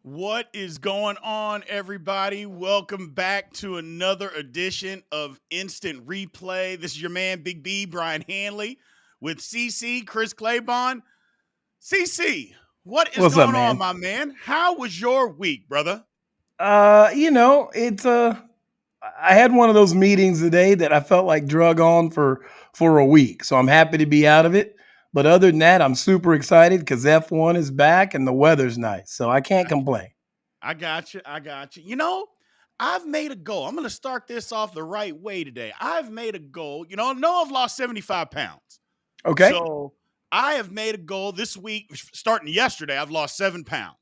What is going on, everybody? Welcome back to another edition of Instant Replay. This is your man, Big B, Brian Hanley, with CC, Chris Claybon. CC, what is What's up, going on, man? my man? How was your week, brother? It's I had one of those meetings today that I felt like drug on for a week. So I'm happy to be out of it. But other than that, I'm super excited because F1 is back and the weather's nice. So I can't complain. I got you. I got you. I've made a goal. I'm going to start this off the right way today. I've made a goal. I know I've lost 75 pounds. Okay. So I have made a goal this week, starting yesterday. I've lost 7 pounds.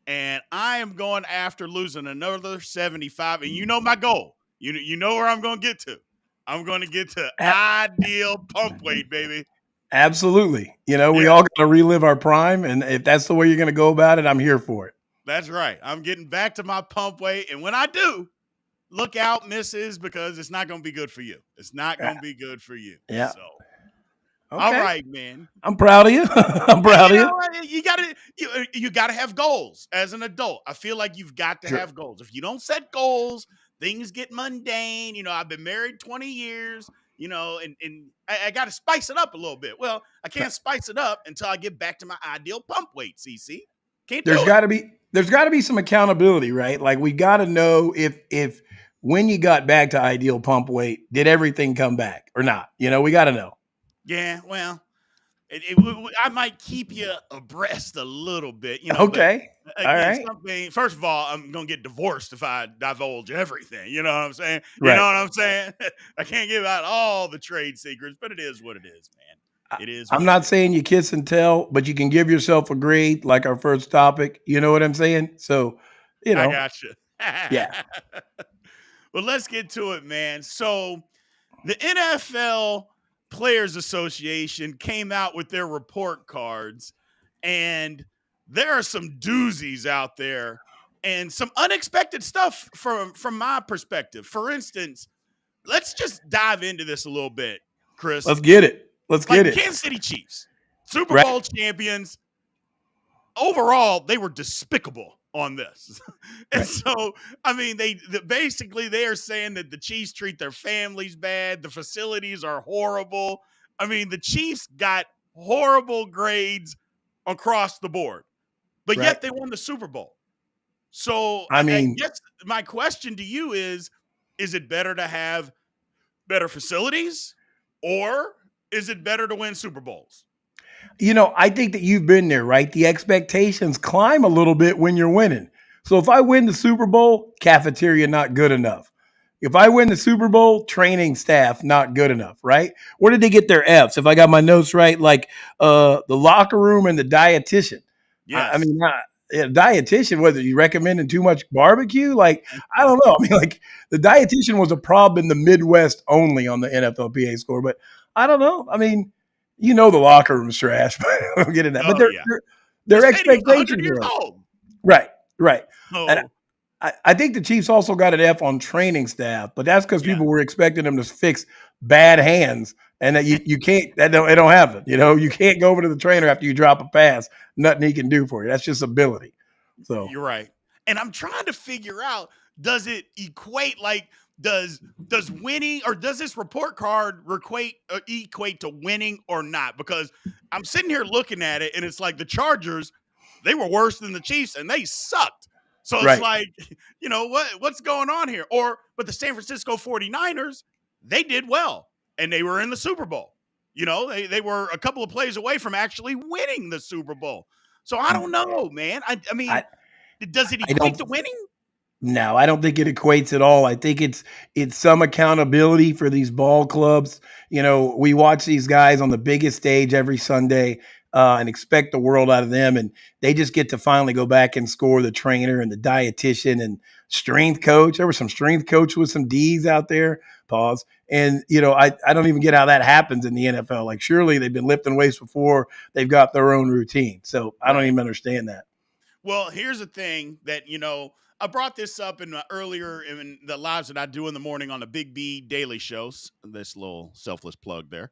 And I am going after losing another 75. And you know my goal. You know where I'm going to get to. I'm going to get to ideal pump weight, baby. Absolutely. We all got to relive our prime. And if that's the way you're going to go about it, I'm here for it. That's right. I'm getting back to my pump weight. And when I do, look out, missus, because it's not going to be good for you. It's not going to be good for you. Yeah. So. Okay. All right, man. I'm proud of you. I'm proud of you. You gotta have goals as an adult. I feel like you've got to have goals. If you don't set goals, things get mundane. I've been married 20 years, and I got to spice it up a little bit. Well, I can't spice it up until I get back to my ideal pump weight, CC. There's got to be some accountability, right? Like we got to know if when you got back to ideal pump weight, did everything come back or not? We got to know. Yeah, well, I might keep you abreast a little bit, Okay. But, all right. First of all, I'm gonna get divorced if I divulge everything. You know what I'm saying? Right. You know what I'm saying? I can't give out all the trade secrets, but it is what it is, man. It is. I'm not saying you kiss and tell, but you can give yourself a grade, like our first topic. You know what I'm saying? So, I got you. Yeah. Well, let's get to it, man. So, the NFL Players Association came out with their report cards, and there are some doozies out there and some unexpected stuff from my perspective. For instance, let's just dive into this a little bit, Chris. Let's get it. Kansas City Chiefs, Super Bowl champions. Overall, they were despicable on this. And so, basically they are saying that the Chiefs treat their families bad. The facilities are horrible. The Chiefs got horrible grades across the board, but yet they won the Super Bowl. So I guess my question to you is it better to have better facilities or is it better to win Super Bowls? I think that you've been there, right? The expectations climb a little bit when you're winning. So if I win the Super Bowl, cafeteria not good enough. If I win the Super Bowl, training staff not good enough, right? Where did they get their Fs? If I got my notes right, like the locker room and the dietitian. Yes. Dietitian, whether you recommending too much barbecue, like I don't know. The dietitian was a problem in the Midwest only on the NFLPA score, but I don't know. The locker room's trash, but we'll get into that. But their expectations are old. Right. Oh. And I think the Chiefs also got an F on training staff, but that's because people were expecting them to fix bad hands, and that you can't. It don't happen. You can't go over to the trainer after you drop a pass. Nothing he can do for you. That's just ability. So you're right. And I'm trying to figure out: does it equate does winning, or does this report card equate to winning or not? Because I'm sitting here looking at it, and it's like the Chargers, they were worse than the Chiefs, and they sucked. So it's like, what's going on here? But the San Francisco 49ers, they did well, and they were in the Super Bowl. They were a couple of plays away from actually winning the Super Bowl. So I don't know, man. Does it equate to winning? No, I don't think it equates at all. I think it's some accountability for these ball clubs. We watch these guys on the biggest stage every Sunday. and expect the world out of them. And they just get to finally go back and score the trainer and the dietitian and strength coach. There was some strength coach with some D's out there. Pause. And, I don't even get how that happens in the NFL. Like, surely they've been lifting weights before. They've got their own routine. So I don't Right. even understand that. Well, here's the thing that, I brought this up earlier in the lives that I do in the morning on the Big B Daily Shows. This little selfless plug there.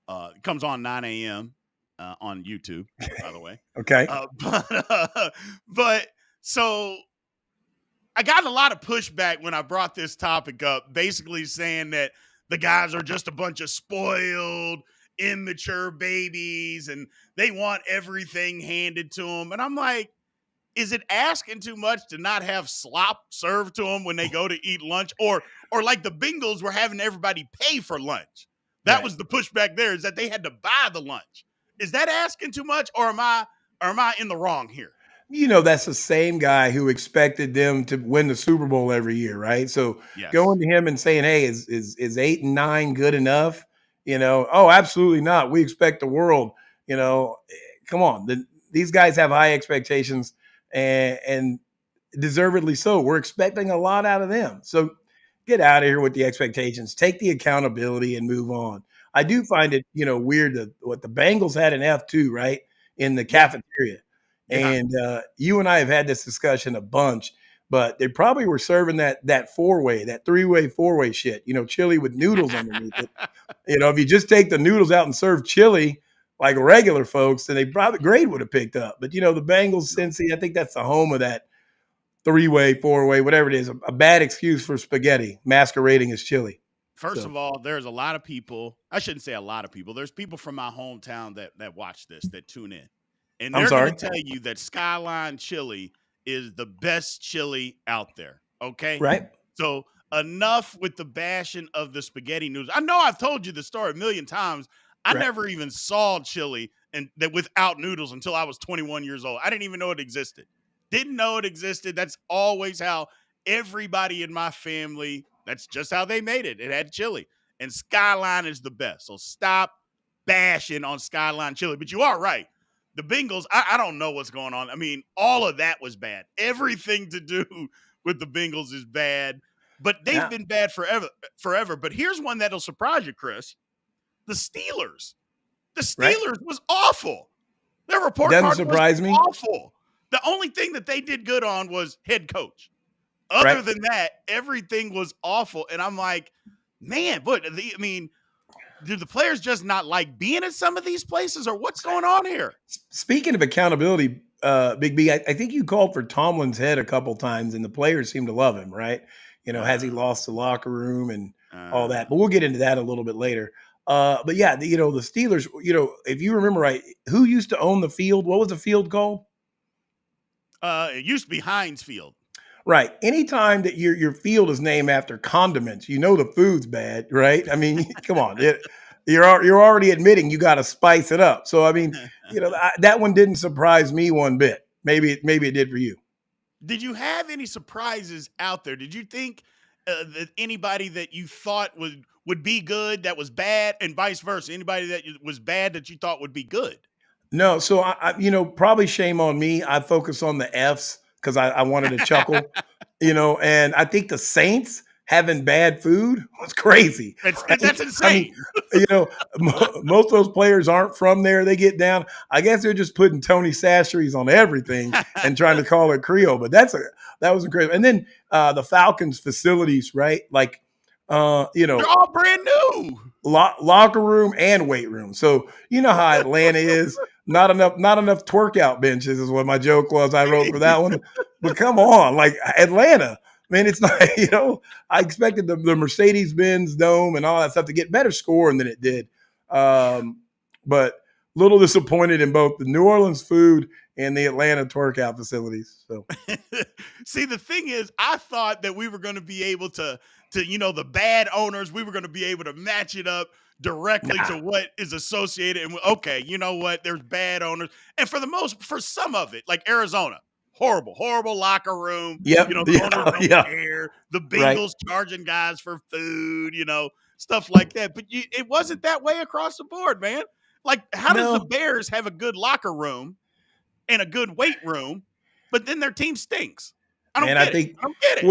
It comes on 9 a.m. On YouTube, by the way. Okay. But so I got a lot of pushback when I brought this topic up, basically saying that the guys are just a bunch of spoiled, immature babies and they want everything handed to them. And I'm like, is it asking too much to not have slop served to them when they go to eat lunch, or like the Bengals were having everybody pay for lunch? That Right. was the pushback there, is that they had to buy the lunch. Is that asking too much, or am I in the wrong here? That's the same guy who expected them to win the Super Bowl every year, right? So Yes. going to him and saying, "Hey, is 8 and 9 good enough?" Oh, absolutely not. We expect the world. Come on. These guys have high expectations, and deservedly so. We're expecting a lot out of them. So get out of here with the expectations. Take the accountability and move on. I do find it, weird that what the Bengals had an F2, right, in the Yeah. cafeteria. Yeah. And you and I have had this discussion a bunch, but they probably were serving that four-way, that three-way, four-way shit, chili with noodles underneath it. If you just take the noodles out and serve chili like regular folks, then they probably grade would have picked up. But the Bengals, No. Cincy, I think that's the home of that three-way, four-way, whatever it is, a bad excuse for spaghetti masquerading as chili. First So of all, there's a lot of people. I shouldn't say a lot of people. There's people from my hometown that watch this, that tune in. And I'm they're going sorry. to tell you that Skyline chili is the best chili out there. Okay. Right? So enough with the bashing of the spaghetti noodles. I know I've told you the story a million times. I Right. never even saw chili and that without noodles until I was 21 years old. I didn't even know it existed. Didn't know it existed. That's always how everybody in my family, that's just how they made it. It had chili. And Skyline is the best. So stop bashing on Skyline chili. But you are right. The Bengals, I don't know what's going on. I mean, all of that was bad. Everything to do with the Bengals is bad, but they've Yeah. been bad forever. But here's one that'll surprise you, Chris. The Steelers. The Right? Steelers was awful. Their report Doesn't card was surprise me. awful. The only thing that they did good on was head coach. Other Right? than that, everything was awful. And I'm like, man, but I mean, do the players just not like being at some of these places, or what's going on here? Speaking of accountability, Big B, I think you called for Tomlin's head a couple times, and the players seem to love him, right? Has he Uh, lost the locker room and all uh, that? But we'll get into that a little bit later. But yeah, the Steelers, if you remember right, who used to own the field? What was the field called? it used to be Heinz Field. Right. Anytime that your field is named after condiments, the food's bad, right? I mean, come on, you're already admitting you got to spice it up. So I mean, that one didn't surprise me one bit. Maybe it did for you. Did you have any surprises out there? Did you think that anybody that you thought would be good that was bad, and vice versa? Anybody that was bad that you thought would be good? No, so probably shame on me. I focus on the F's because I wanted to chuckle, and I think the Saints having bad food was crazy, right? That's I mean, insane. you know, most of those players aren't from there. They get down. I guess they're just putting Tony Sasheries on everything and trying to call it Creole, but that was incredible. And then the Falcons facilities, right? Like, They're all brand new. locker room and weight room. So you know how Atlanta is. Not enough twerk out benches is what my joke was. I wrote for that one. But come on, like Atlanta. Man, it's not, I expected the Mercedes-Benz Dome and all that stuff to get better scoring than it did. But little disappointed in both the New Orleans food and the Atlanta twerk out facilities. So See, the thing is, I thought that we were going to be able to the bad owners, we were going to be able to match it up directly to what is associated. And okay, you know what? There's bad owners, and for some of it, like Arizona, horrible locker room. yep, The owners don't yeah, care. The right. Bengals charging guys for food, stuff like that. But it wasn't that way across the board, man. Like, how does the No, Bears have a good locker room and a good weight room, but then their team stinks? I don't man, I get it. think, I don't get it.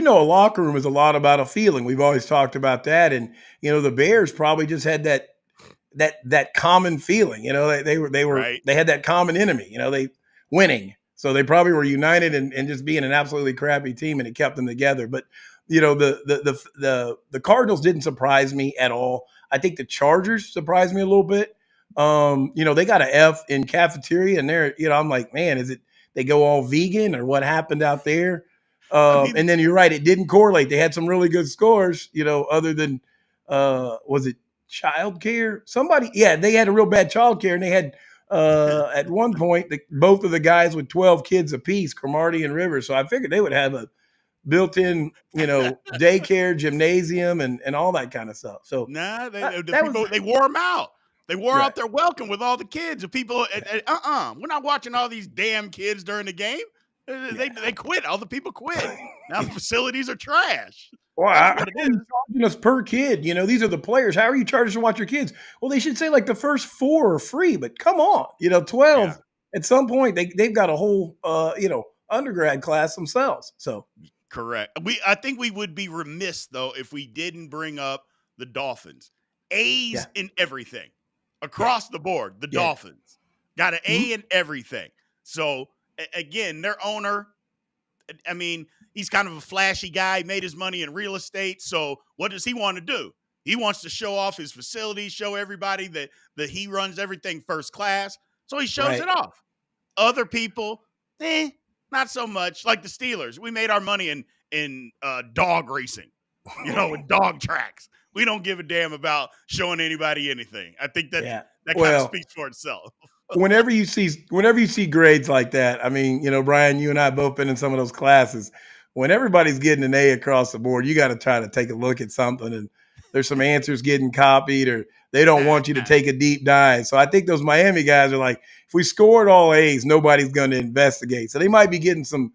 well, a locker room is a lot about a feeling. We've always talked about that. And, the Bears probably just had that common feeling. Right. They had that common enemy. They winning, so they probably were united and just being an absolutely crappy team, and it kept them together. But the Cardinals didn't surprise me at all. I think the Chargers surprised me a little bit. They got an F in cafeteria, and they're I'm like, man, is it they go all vegan or what happened out there? I mean, And then you're right, it didn't correlate. They had some really good scores, other than was it childcare? Somebody, yeah, they had a real bad childcare, and they had at one point both of the guys with 12 kids apiece, Cromartie and Rivers. So I figured they would have a built-in, daycare, gymnasium, and all that kind of stuff. So nah, the that was people, they wore them out. They wore right. out their welcome with all the kids. The people, we're not watching all these damn kids during the game. They quit. All the people quit. Now the facilities are trash. Well, That's how what it are you is. charging us per kid? These are the players. How are you charging to watch your kids? Well, they should say like the first 4 are free, but come on, Yeah. 12 at some point they've got a whole undergrad class themselves. So Correct. I think we would be remiss though if we didn't bring up the Dolphins. A's yeah, in everything. yeah, Across the board, the yeah. Dolphins got an Mhm. A in everything. So again, their owner, I mean, he's kind of a flashy guy, made his money in real estate. So what does he want to do? He wants to show off his facilities, show everybody that he runs everything first class. So he shows it Right. off. Other people, not so much. Like the Steelers, we made our money in dog racing, in dog tracks. We don't give a damn about showing anybody anything. I think Yeah. that kind of Well, speaks for itself. whenever you see grades like that, I mean, Brian, you and I both been in some of those classes. When everybody's getting an A across the board, you got to try to take a look at something, and there's some answers getting copied, or they don't want you to take a deep dive. So I think those Miami guys are like, if we scored all A's, nobody's going to investigate. So they might be getting some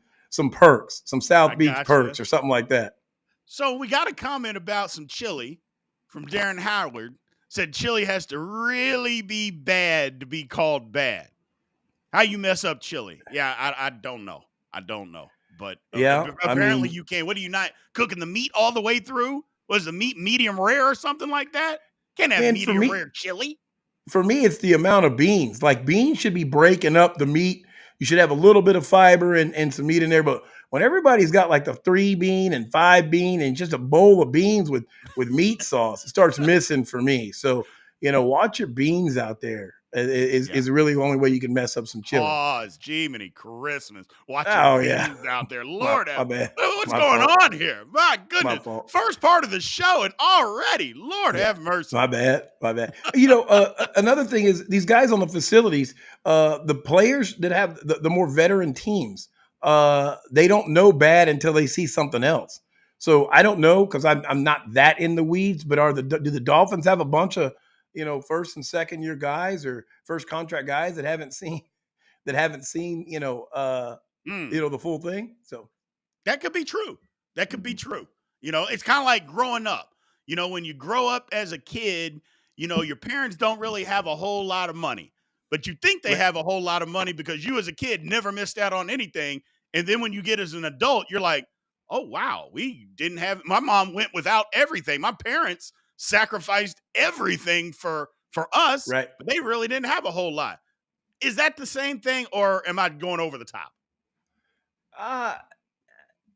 perks, some I South Beach gotcha. perks, or something like that. So we got a comment about some chili from Darren Howard. Said chili has to really be bad to be called bad. How you mess up chili? Yeah, I don't know. I don't know. But Yeah, I apparently mean, you can. What are you not cooking the meat all the way through? Was the meat medium rare or something like that? Can't have man, for medium me, rare chili. it's the amount of beans. Like beans should be breaking up the meat. You should have a little bit of fiber and some meat in there. But when everybody's got like the 3 bean and 5 bean and just a bowl of beans with meat sauce, it starts missing for me. So watch your beans out there. Yeah. Is really the only way you can mess up some chili. Pause. Jiminy Christmas. Watch your Oh yeah, beans out there. my Lord, my bad, what's my going fault, on here? My my goodness. fault. First part of the show and already, Lord Yeah. have mercy. My bad. My bad. Another thing is these guys on the facilities, the players that have the more veteran teams, they don't know bad until they see something else. So I don't know because I'm not that in the weeds, but do the Dolphins have a bunch of first and second year guys or first contract guys that haven't seen Mm. the full thing? So That could be true. That could be true. It's kind of like growing up. When you grow up as a kid, your parents don't really have a whole lot of money, but you think they right, have a whole lot of money because you as a kid never missed out on anything. And then when you get as an adult, you're like, oh, wow, we didn't have, my mom went without everything. My parents sacrificed everything for us, right. but they really didn't have a whole lot. Is that the same thing or am I going over the top? Uh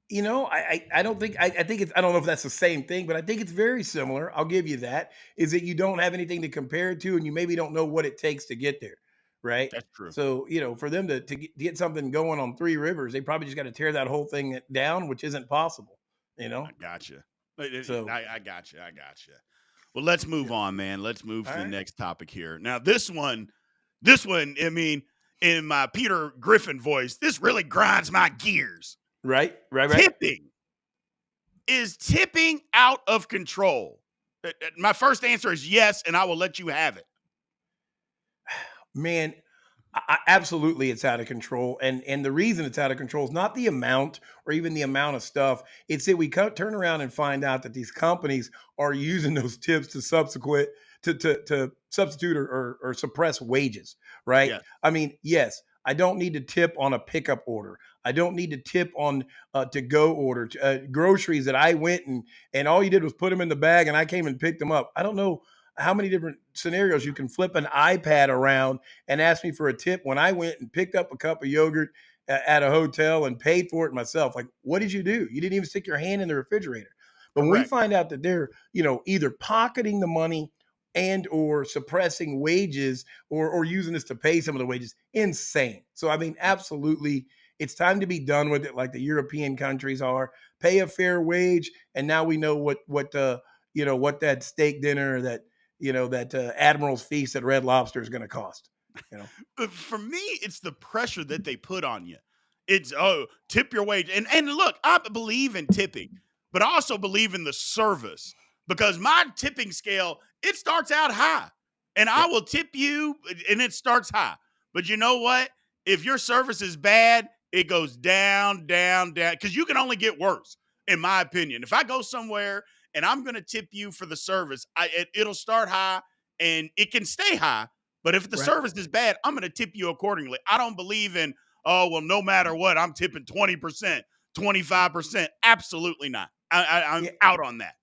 I don't think I think it's I don't know if that's the same thing, but I think it's very similar. I'll give you that. Is that you don't have anything to compare it to, and you maybe don't know what it takes to get there, right? That's true. So for them to get something going on Three Rivers, they probably just got to tear that whole thing down, which isn't possible, you I know. gotcha. So I gotcha. I gotcha. Well, let's move yeah, on, man. Let's move all to the right, next topic here. Now, this one, I mean, in my Peter Griffin voice, this really grinds my gears. right. Tipping. Is tipping out of control? My first answer is yes, and I will let you have it. Man, absolutely, it's out of control, and the reason it's out of control is not the amount or even the amount of stuff. It's that we turn around and find out that these companies are using those tips to to substitute or suppress wages, right? Yes. I mean, yes, I don't need to tip on a pickup order. I don't need to tip on to go order groceries that I went and all you did was put them in the bag and I came and picked them up. I don't know how many different scenarios you can flip an iPad around and ask me for a tip when I went and picked up a cup of yogurt at a hotel and paid for it myself. Like, what did you do? You didn't even stick your hand in the refrigerator. But when we Correct. find out that they're, either pocketing the money and or suppressing wages or using this to pay some of the wages, insane. So I mean, absolutely, it's time to be done with it, like the European countries are. Pay a fair wage, and now we know what that steak dinner, that Admiral's feast at Red Lobster is going to cost. For me, it's the pressure that they put on you. It's tip your wage. And look, I believe in tipping, but I also believe in the service because my tipping scale, it starts out high. And I will tip you and it starts high. But you know what? If your service is bad, it goes down, down, down. Because you can only get worse, in my opinion. If I go somewhere and I'm going to tip you for the service, it'll start high and it can stay high. But if the Right. service is bad, I'm going to tip you accordingly. I don't believe in, oh, well, no matter what, I'm tipping 20%, 25%. Absolutely not. I'm Yeah. out on that.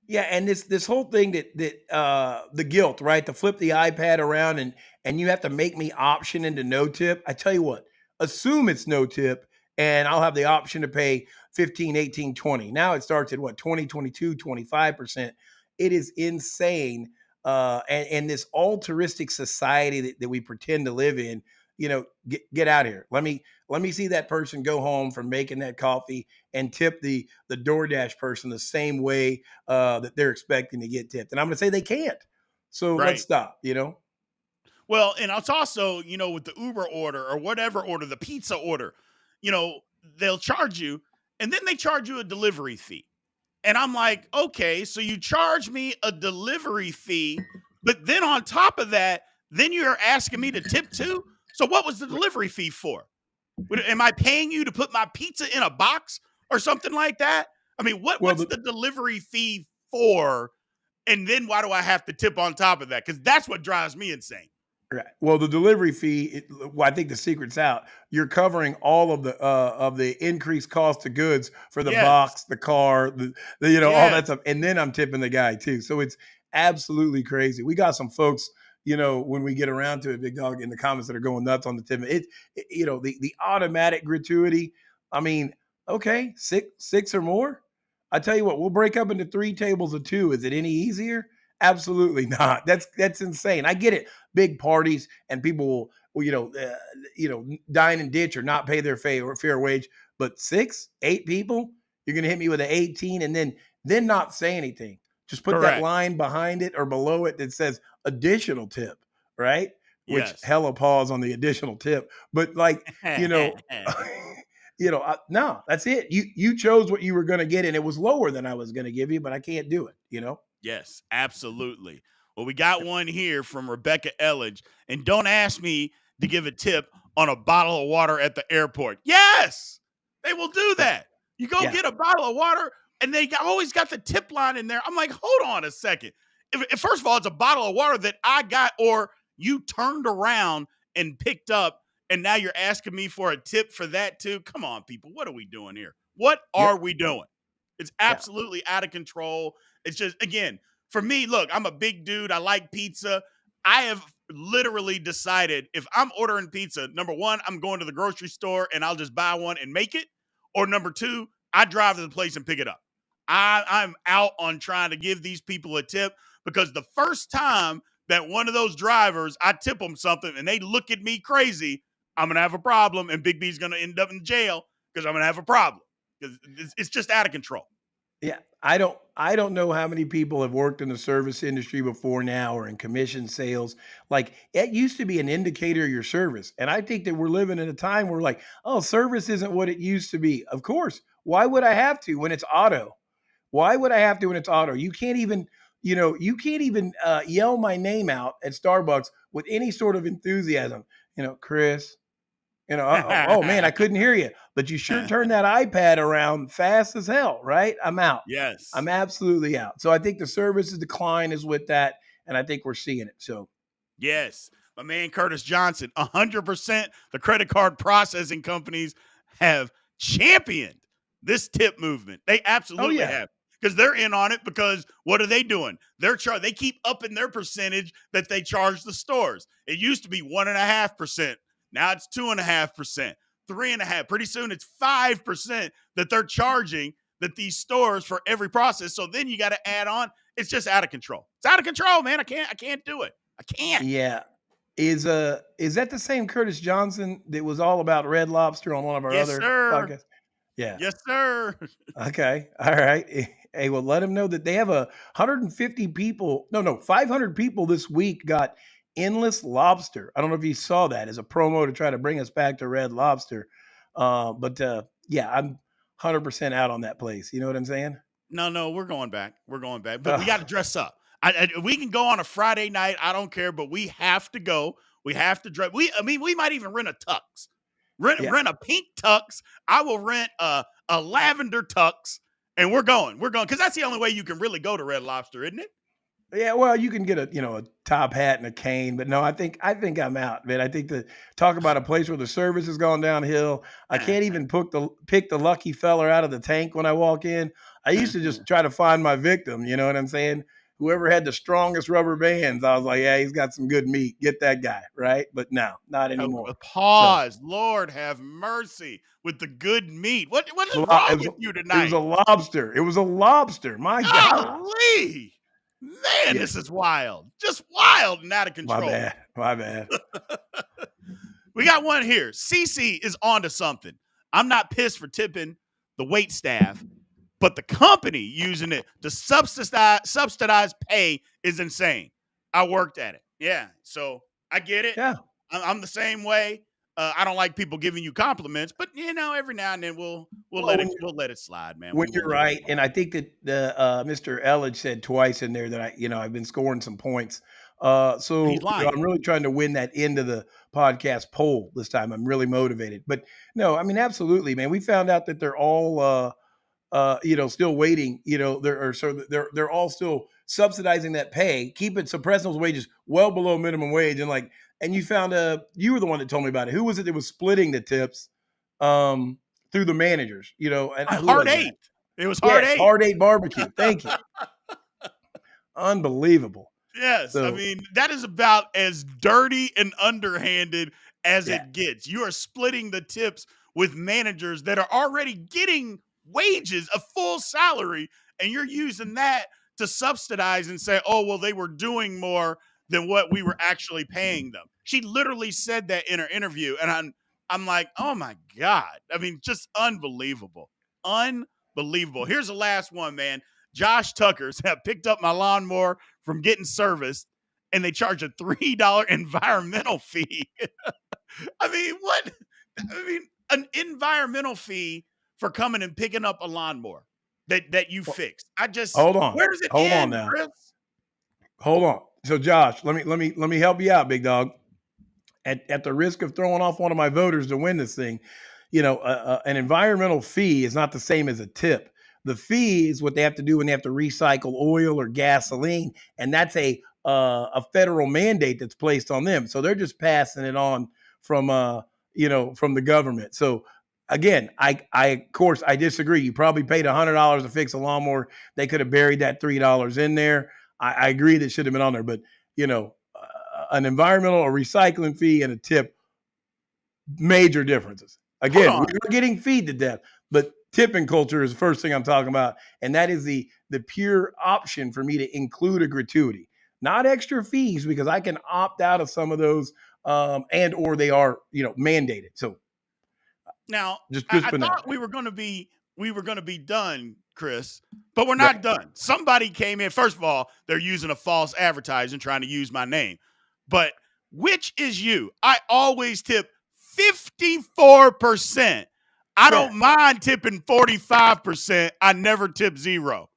Yeah, and this whole thing that the guilt, right? To flip the iPad around and you have to make me option into no tip. I tell you what, assume it's no tip and I'll have the option to pay 15, 18, 20. Now it starts at what, 20, 22, 25%. It is insane. And this altruistic society that we pretend to live in, get out of here. Let me see that person go home from making that coffee and tip the DoorDash person the same way that they're expecting to get tipped. And I'm going to say they can't. So let's Right. stop, Well, and it's also, with the Uber order or whatever order, the pizza order, they'll charge you and then they charge you a delivery fee. And I'm like, okay, so you charge me a delivery fee, but then on top of that, then you're asking me to tip too? So what was the delivery fee for? Am I paying you to put my pizza in a box or something like that? I mean, Well, what's the delivery fee for? And then why do I have to tip on top of that? Because that's what drives me insane. right. Well, the delivery fee, I think the secret's out. You're covering all of the increased cost of goods for the Yes. box, the car, all that Yes. stuff, and then I'm tipping the guy too. So it's absolutely crazy. We got some folks, when we get around to it, Big Dog, in the comments that are going nuts on the tipping. The automatic gratuity. I mean, okay, six or more. I tell you what, we'll break up into 3 tables of 2. Is it any easier? Absolutely not. That's insane. I get it. Big parties and people will dine and ditch or not pay their fair wage. But 6, 8 people, you're going to hit me with an 18 and then not say anything. Just put that Correct. line behind it or below it that says additional tip, right? Which Yes. hella pause on the additional tip. But like, no, that's it. You chose what you were going to get, and it was lower than I was going to give you, but I can't do it. Yes, absolutely. Well, we got one here from Rebecca Elledge. And don't ask me to give a tip on a bottle of water at the airport. Yes, they will do that. You go get a bottle of water, and they always got the tip line in there. I'm like, hold on a second. If first of all, it's a bottle of water that I got, or you turned around and picked up, and now you're asking me for a tip for that too. Come on, people. What are we doing here? What are we doing? It's absolutely out of control. It's just, again, for me, look, I'm a big dude. I like pizza. I have literally decided if I'm ordering pizza, number one, I'm going to the grocery store and I'll just buy one and make it. Or number two, I drive to the place and pick it up. I'm out on trying to give these people a tip because the first time that one of those drivers, I tip them something and they look at me crazy, I'm going to have a problem and Big B's going to end up in jail because I'm going to have a problem because it's just out of control. Yeah, I don't know how many people have worked in the service industry before now or in commission sales. Like it used to be an indicator of your service. And I think that we're living in a time where like, oh, service isn't what it used to be. Of course. Why would I have to when it's auto? Why would I have to when it's auto? You can't even yell my name out at Starbucks with any sort of enthusiasm. Chris, oh man, I couldn't hear you, but you sure turned that iPad around fast as hell, right? I'm out. Yes. I'm absolutely out. So I think the services decline is with that. and I think we're seeing it. So Yes, my man Curtis Johnson, 100%. The credit card processing companies have championed this tip movement. They oh absolutely yeah, have, because they're in on it. Because what are they doing? They keep upping their percentage that they charge the stores. It used to be 1.5%. Now it's 2.5%, 3.5%. Pretty soon it's 5% that they're charging that these stores for every process. So then you got to add on. It's just out of control. It's out of control, man. I can't do it. I can't. yeah. Is that the same Curtis Johnson that was all about Red Lobster on one of our Yes, other sir. podcasts? Yeah. Yes, sir. Okay. All right. Hey, well, let them know that they have 150 people. No, 500 people this week got endless lobster. I don't know if you saw that as a promo to try to bring us back to Red Lobster. But yeah, I'm 100% out on that place. You know what I'm saying? No, we're going back. We're going back, but we got to Uh, dress up. We can go on a Friday night. I don't care, but we have to go. We have to dress. We might even rent a tux. yeah. Rent a pink tux. I will rent a lavender tux, and we're going. We're going because that's the only way you can really go to Red Lobster, isn't it? Yeah, well, you can get a top hat and a cane, but no, I think I'm out, man. I think the talk about a place where the service has gone downhill. I can't even pick the lucky feller out of the tank when I walk in. I used to just try to find my victim, you know what I'm saying? Whoever had the strongest rubber bands, I was like, yeah, he's got some good meat. Get that guy, right? But no, not anymore. So Pause. Lord have mercy with the good meat. What is it wrong was with you it was a tonight? lobster. It was a lobster. My God. Golly. Man, Yeah. this is wild. Just wild and out of My control. bad. My bad. We got one here. Cece is onto something. I'm not pissed for tipping the wait staff, but the company using it to subsidize pay is insane. I worked at it. Yeah, so I get it. Yeah. I'm the same way. I don't like people giving you compliments, but every now and then we'll Well, we'll let it slide, man. when We will you're let it right, slide. and I think that the Mr. Elledge said twice in there that I've been scoring some points. He's So lying. I'm really trying to win that end of the podcast poll this time. I'm really motivated. But no, I mean absolutely, man. We found out that they're all still waiting. They're all still subsidizing that pay, keeping suppressing those wages well below minimum wage, and you found you were the one that told me about it. Who was it that was splitting the tips through the managers? And who Hard was that? eight. It was hard Yes, eight. Hard Eight Barbecue. Thank you. Unbelievable. Yes, I So mean that is about as dirty and underhanded as yeah, it gets. You are splitting the tips with managers that are already getting wages, a full salary, and you're using that to subsidize and say, "Oh, well, they were doing more than what we were actually paying them." She literally said that in her interview, and I'm like, "Oh my god!" I mean, just unbelievable, unbelievable. Here's the last one, man. Josh Tuckers have picked up my lawnmower from getting serviced, and they charge a $3 environmental fee. I mean, what? I mean, an environmental fee for coming and picking up a lawnmower that you well, fixed. I just hold on, where does it hold on end, now, Chris? hold on. So Josh, let me help you out, big dog. At the risk of throwing off one of my voters to win this thing, an environmental fee is not the same as a tip. The fee is what they have to do when they have to recycle oil or gasoline, and that's a federal mandate that's placed on them. So they're just passing it on from from the government. So again, I of course I disagree. You probably paid $100 to fix a lawnmower. They could have buried that $3 in there. I agree that should have been on there, but an environmental or recycling fee and a tip, major differences. Hold Again, we on. are getting feed to death, but tipping culture is the first thing I'm talking about, and that is the pure option for me to include a gratuity, not extra fees, because I can opt out of some of those, and or they are mandated. So Now, just I put that out thought there. we were gonna be done, Chris, but we're not Right? done. Somebody came in. First of all, they're using a false advertising trying to use my name. But which is you? I always tip 54%. I Yeah. don't mind tipping 45%. I never tip zero.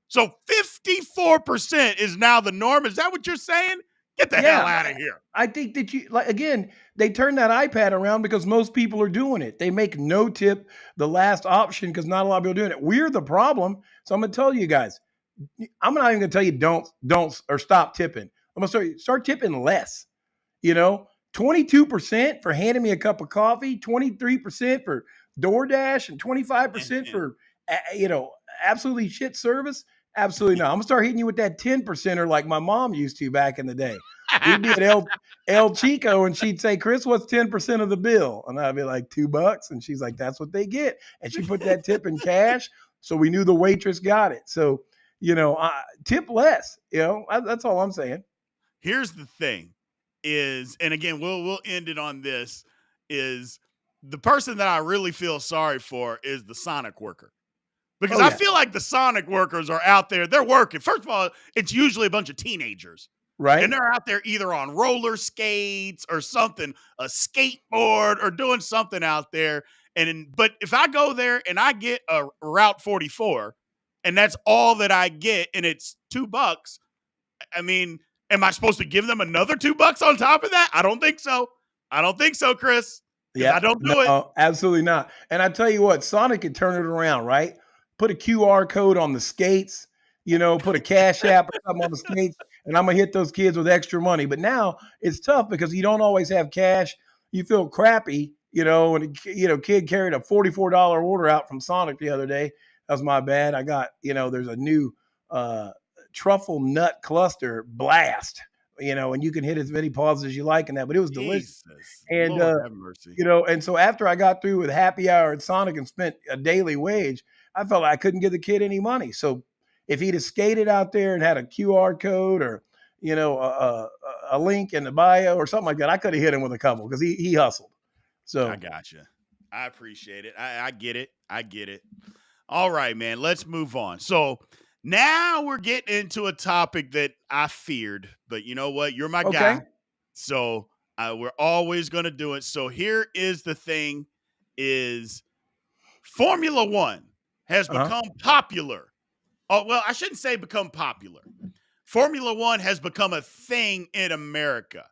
So 54% is now the norm. Is that what you're saying? Get the hell Yeah, out of here. I think that again, they turn that iPad around because most people are doing it. They make no tip the last option because not a lot of people are doing it. We're the problem. So I'm gonna tell you guys, I'm not even going to tell you don't or stop tipping. I'm going to start tipping less. 22% for handing me a cup of coffee, 23% for DoorDash, and 25% for absolutely shit service. Absolutely not. I'm gonna start hitting you with that 10%er like my mom used to back in the day. We'd be at El Chico and she'd say, "Chris, what's 10% of the bill?" And I'd be like, $2. And she's like, "That's what they get." And she put that tip in cash, so we knew the waitress got it. So tip less. That's all I'm saying. Here's the thing is, and again, we'll end it on this, is the person that I really feel sorry for is the Sonic worker. Because Oh I yeah, feel like the Sonic workers are out there, they're working. First of all, it's usually a bunch of teenagers. And right. they're out there either on roller skates or something, a skateboard or doing something out there. But if I go there and I get a Route 44 and that's all that I get and it's $2, I mean, am I supposed to give them another $2 on top of that? I don't think so. I don't think so, Chris, because I Yeah, don't do it. no, absolutely not. And I tell you what, Sonic could turn it around, right? Put a QR code on the skates, put a cash app or something on the skates, and I'm gonna hit those kids with extra money. But now it's tough because you don't always have cash. You feel crappy, and kid carried a $44 order out from Sonic the other day. That was my bad. I got, there's a new truffle nut cluster blast, and you can hit as many pauses as you like in that, but it was delicious. Jesus, And Lord have mercy. and so after I got through with happy hour at Sonic and spent a daily wage, I felt like I couldn't give the kid any money. So if he'd have skated out there and had a QR code or a link in the bio or something like that, I could have hit him with a couple because he hustled. I So gotcha. I appreciate it. I get it. I get it. All right, man. Let's move on. So now we're getting into a topic that I feared, but you know what? You're my okay, guy. So we're always going to do it. So here is the thing: is Formula One has uh-huh. become popular. Oh well, I shouldn't say become popular. Formula One has become a thing in America.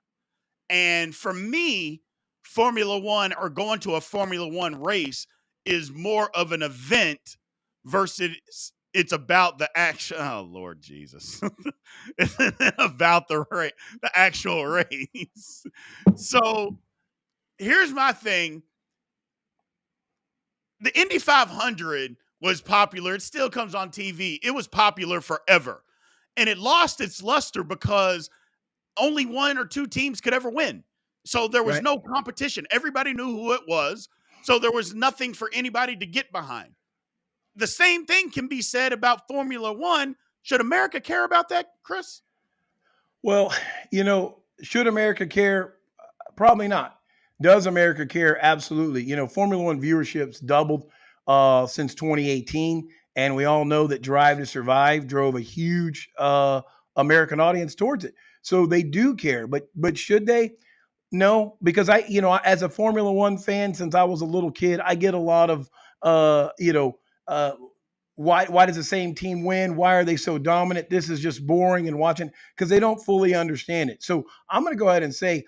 And for me, Formula One or going to a Formula One race is more of an event versus it's about the action. Oh Lord Jesus, it's about the actual race. So here's my thing: the Indy 500 was popular. It still comes on TV. It was popular forever, and it lost its luster because only one or two teams could ever win. So there was Right. no competition. Everybody knew who it was. So there was nothing for anybody to get behind. The same thing can be said about Formula One. Should America care about that, Chris? Well, should America care? Probably not. Does America care? Absolutely. Formula One viewership's doubled since 2018, and we all know that Drive to Survive drove a huge American audience towards it. So they do care, but should they? No, because as a Formula One fan since I was a little kid, I get a lot of uh, you know, uh, why does the same team win? Why are they so dominant? This is just boring and watching because they don't fully understand it. So I'm going to go ahead and say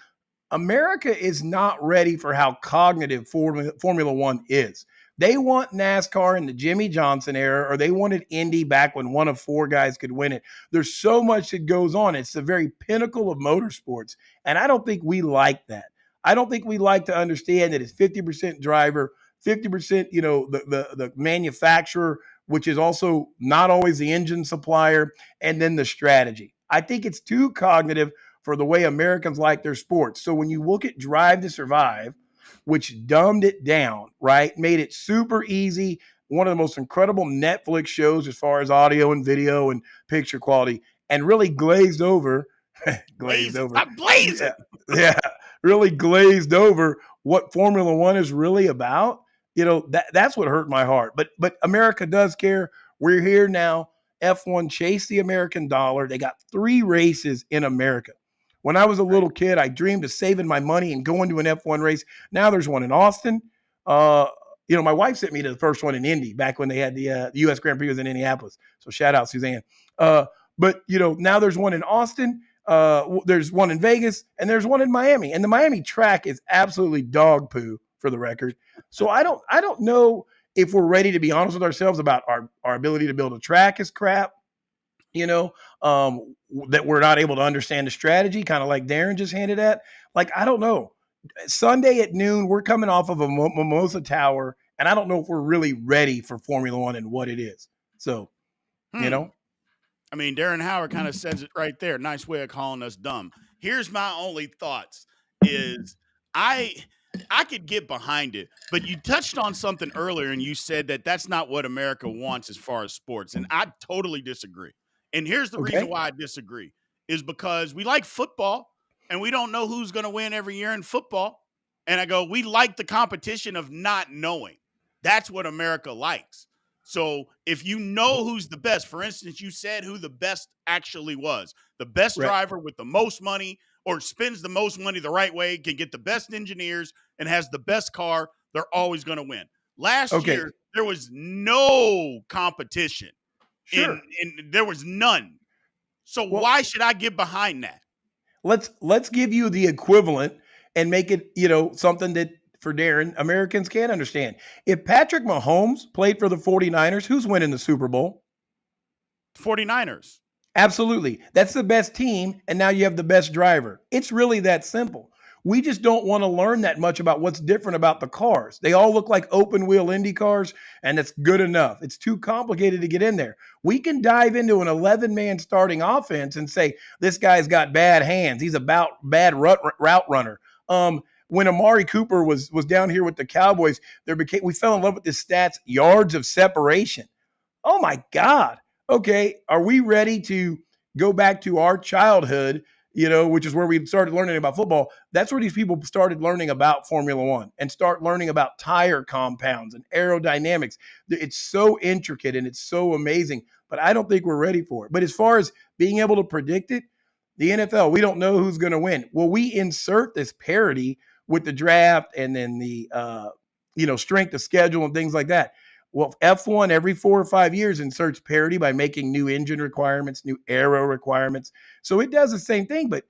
America is not ready for how cognitive Formula One is. They want NASCAR in the Jimmy Johnson era, or they wanted Indy back when one of four guys could win it. There's so much that goes on. It's the very pinnacle of motorsports. And I don't think we like that. I don't think we like to understand that it's 50% driver, 50%, the manufacturer, which is also not always the engine supplier, and then the strategy. I think it's too cognitive for the way Americans like their sports. So when you look at Drive to Survive, which dumbed it down, right? Made it super easy. One of the most incredible Netflix shows as far as audio and video and picture quality, and really glazed over, glazed Blazing. over. Stop blazing. Yeah, yeah, really glazed over what Formula One is really about. That's what hurt my heart. But America does care. We're here now. F1 chased the American dollar. They got 3 races in America. When I was a Right. little kid, I dreamed of saving my money and going to an F1 race. Now there's one in Austin. Uh, my wife sent me to the first one in Indy back when they had the U.S. Grand Prix was in Indianapolis. So shout out Suzanne. But now there's one in Austin. There's one in Vegas, and there's one in Miami. And the Miami track is absolutely dog poo, for the record. So I don't know if we're ready to be honest with ourselves about our ability to build a track is crap, you know, that we're not able to understand the strategy, kind of like Darren just handed at. Like, I don't know. Sunday at noon, we're coming off of a Mimosa Tower, and I don't know if we're really ready for Formula One and what it is. So, you know, I mean, Darren Howard kind of says it right there. Nice way of calling us dumb. Here's my only thoughts is I I could get behind it, but you touched on something earlier and you said that that's not what America wants as far as sports, and I totally disagree. And here's the reason okay, why I disagree is because we like football and we don't know who's going to win every year in football. And I go, we like the competition of not knowing. That's what America likes. So if you know who's the best, for instance, you said who the best actually was, the best right, driver with the most money or spends the most money the right way, can get the best engineers and has the best car, they're always going to win. Last okay, year, there was no competition sure. in there was none. So Well, why should I get behind that? let's give you the equivalent and make it, something that for Darren, Americans can understand. If Patrick Mahomes played for the 49ers, who's winning the Super Bowl? 49ers. Absolutely. That's the best team, and now you have the best driver. It's really that simple. We just don't want to learn that much about what's different about the cars. They all look like open wheel Indy cars, and it's good enough. It's too complicated to get in there. We can dive into an 11-man starting offense and say, this guy's got bad hands. He's a bad route runner. When Amari Cooper was down here with the Cowboys, we fell in love with his stats, yards of separation. Oh my God. Okay. Are we ready to go back to our childhood, which is where we started learning about football? That's where these people started learning about Formula One and start learning about tire compounds and aerodynamics. It's so intricate and it's so amazing, but I don't think we're ready for it. But as far as being able to predict it, the NFL, we don't know who's going to win. Well, we insert this parity with the draft and then the, strength of schedule and things like that. Well, F1 every 4 or 5 years inserts parity by making new engine requirements, new aero requirements. So it does the same thing. But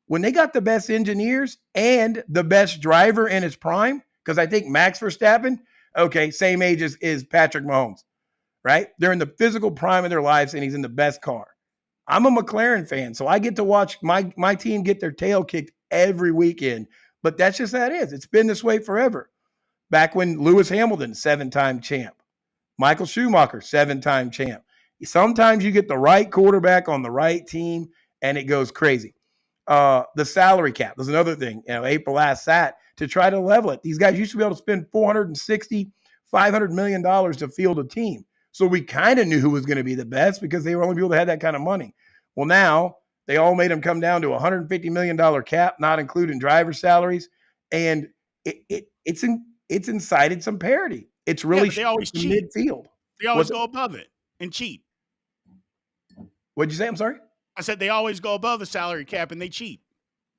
when they got the best engineers and the best driver in his prime, because I think Max Verstappen, okay, same age as Patrick Mahomes, right? They're in the physical prime of their lives and he's in the best car. I'm a McLaren fan, so I get to watch my team get their tail kicked every weekend. But that's just how it is. It's been this way forever. Back when Lewis Hamilton, 7-time champ. Michael Schumacher, 7-time champ. Sometimes you get the right quarterback on the right team, and it goes crazy. The salary cap is another thing. April asked that to try to level it. These guys used to be able to spend $460, $500 million to field a team. So we kind of knew who was going to be the best because they were only people that had that kind of money. Well, now they all made them come down to $150 million cap, not including driver salaries. And it's incited some parity. It's Yeah, really but they always the cheat. midfield. They always go above it and cheat. What'd you say? I'm sorry. I said they always go above the salary cap and they cheat.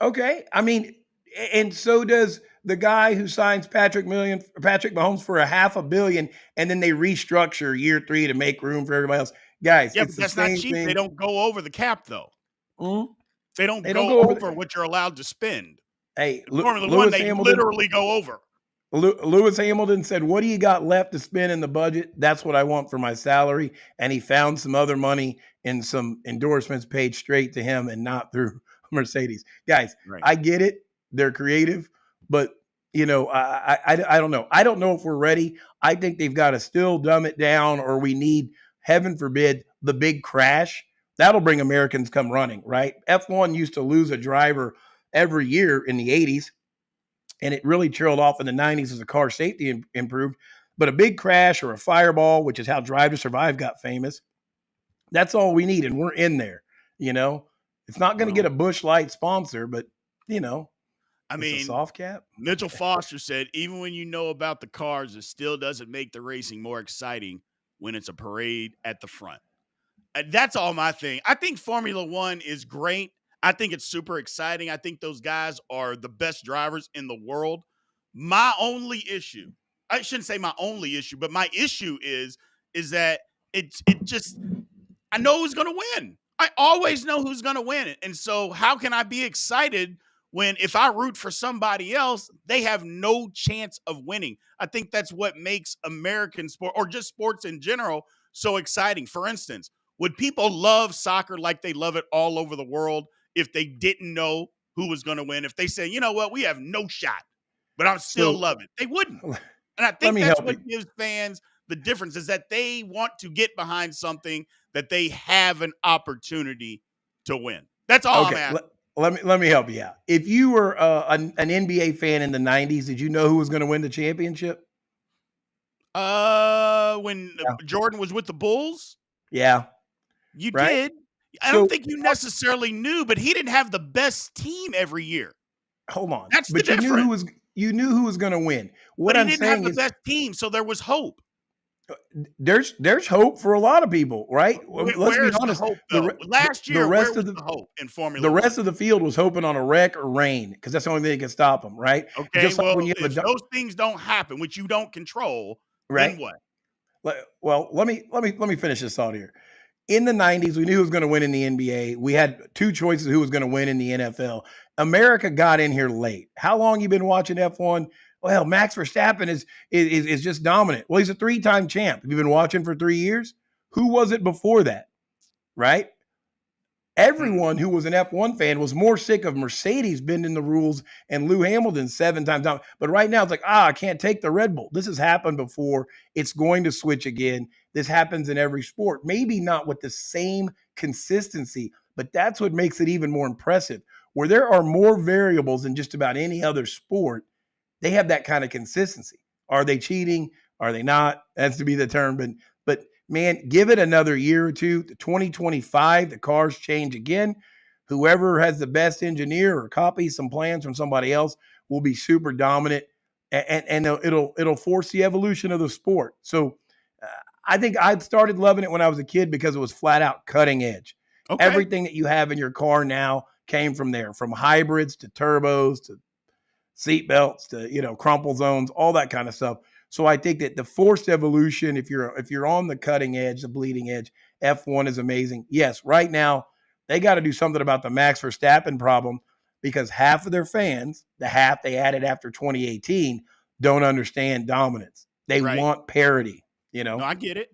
Okay. I mean, and so does the guy who signs Patrick Mahomes for $500 million, and then they restructure year 3 to make room for everybody else. Guys, Yeah, it's but the that's not same cheap. thing. They don't go over the cap though. Mm-hmm. They don't They don't go go over. over what you're allowed to spend. Hey, In Formula One, Lewis they Hamilton. literally go over. Lewis Hamilton said, "What do you got left to spend in the budget? That's what I want for my salary." And he found some other money in some endorsements paid straight to him and not through Mercedes. Guys, Right. I get it; they're creative, but I don't know. I don't know if we're ready. I think they've got to still dumb it down, or we need, heaven forbid, the big crash. That'll bring Americans come running. Right? F1 used to lose a driver every year in the '80s. And it really trailed off in the '90s as the car safety improved. But a big crash or a fireball, which is how Drive to Survive got famous, that's all we need. And we're in there. It's not going to get Well, a Busch Light sponsor, but, I it's a mean, soft cap. Mitchell Foster said, even when you know about the cars, it still doesn't make the racing more exciting when it's a parade at the front. That's all my thing. I think Formula One is great. I think it's super exciting. I think those guys are the best drivers in the world. My only issue, I shouldn't say my only issue, but my issue is that it just I know who's going to win. I always know who's going to win. And so how can I be excited when if I root for somebody else, they have no chance of winning? I think that's what makes American sport or just sports in general so exciting. For instance, would people love soccer like they love it all over the world if they didn't know who was going to win? If they say, you know what, we have no shot, but I'm still So love it. They wouldn't. And I let think me that's help what you. gives fans the difference is that they want to get behind something that they have an opportunity to win. That's all I'm Okay, asking. let me help you out. If you were an NBA fan in the '90s, did you know who was going to win the championship? When Yeah. Jordan was with the Bulls, Yeah. you Right. did. I don't So think you necessarily knew, but he didn't have the best team every year. hold on, That's the but difference. you knew who was going to win. But What he I'm didn't have saying the is best team, so there was hope. there's hope for a lot of people, right? Let's be Where's the honest. hope, though? Last The year, where rest was of the hope in the Formula One? rest of the field was hoping on a wreck or rain because that's the only thing that can stop them, right? Okay, Just like well, when you have if those things don't happen, which you don't control, right. then what? Well, let me finish this thought here. In the '90s, we knew who was going to win in the NBA. We had two choices who was going to win in the NFL. America got in here late. How long you been watching F1? Well, Max Verstappen is just dominant. Well, he's a three-time champ. Have you been watching for 3 years? Who was it before that? Right? Hmm. Everyone who was an F1 fan was more sick of Mercedes bending the rules and Lou Hamilton 7 times down. But right now, it's like, I can't take the Red Bull. This has happened before. It's going to switch again. This happens in every sport. Maybe not with the same consistency, but that's what makes it even more impressive. Where there are more variables than just about any other sport, they have that kind of consistency. Are they cheating? Are they not? That's to be determined. But man, give it another year or two. The 2025, the cars change again. Whoever has the best engineer or copies some plans from somebody else will be super dominant, and it'll force the evolution of the sport. So uh, I think I started loving it when I was a kid because it was flat out cutting edge. Okay. Everything that you have in your car now came from there, from hybrids to turbos to seat belts to crumple zones, all that kind of stuff. So I think that the forced evolution, if you're on the cutting edge, the bleeding edge, F1 is amazing. Yes, right now they got to do something about the Max Verstappen problem because half of their fans, the half they added after 2018, don't understand dominance. They Right. want parity. No, I get it.